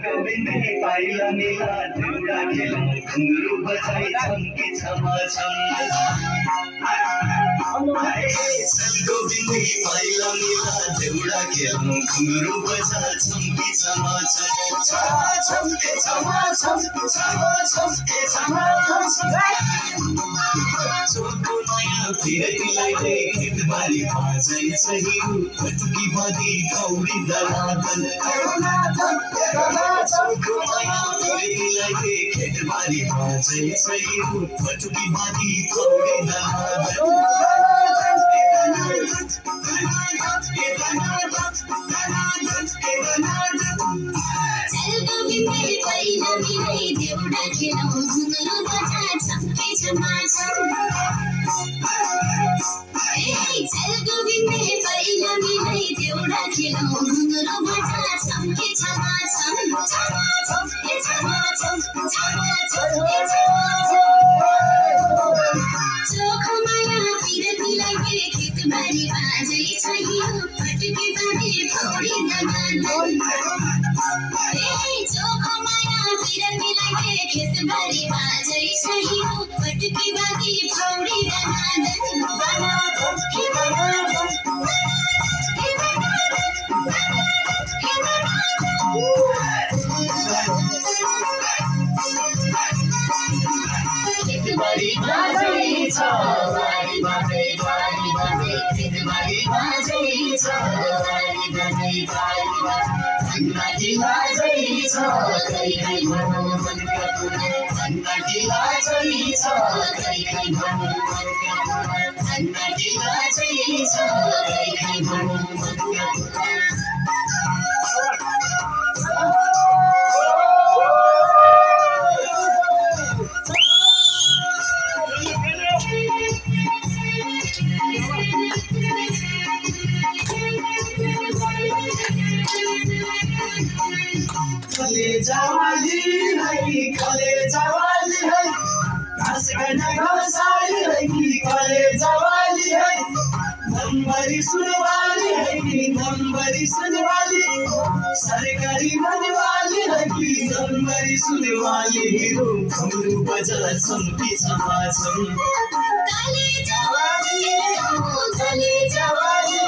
गोविन्दे पाइला मेला देउडा खेलौँ घुङ्रू बजाई छम्की छमा छम सन गोविन्दे पाइला मेला देउडा खेलौँ घुङ्रू बजा छम्की छमा छम छम्के छमा छम छमा छम्के छमा छम चोको नयाँ फिरतीलाई खेतबारी भाजै सही फटुकी बाँधी कौडी दलादन चोको नयाँ फिरतीलाई खेतबारी भाजै सही फटुकी बाँधी कौडी दलादन देउडा खेलौँ घुङ्रू बजा छम्के छमा छम चल गोविन्दे पहिला मिलै देउडा खेलौँ घुङ्रू बजा छम्के छमा छम छमा छम्के छमा छम छमा छम्के छमा छम चोखो माया पिरतीलाई खेतबारी बाजै छैयो फटुकी बाँधी पौडी दलादन चोखो माया पिरतीलाई खेतबारी बाजै छैयो फटुकी बाँधी पौडी दलादन खेतबारी बाजै छ बारी बाजै बारी बाजै खेतबारी बाजै छ बारी बाजै बारी बाजै धनमाटी बाजै छ खै खै भनौँ मनका कुरा धनमाटी बाजै छ खै खै भनौँ मनका कुरा धनमाटी बाजै छ खै खै भनौँ मनका कुरा कलेजावाली है घाँस खाना घाँसाली है कि कलेजावाली है नम्बरी सुनवाली है कि नम्बरी सुनवाली सरकारी बनवाली है कि नम्बरी सुनवाली हिरो घुङ्रू बजा छम्की छमा छम कलेजावाली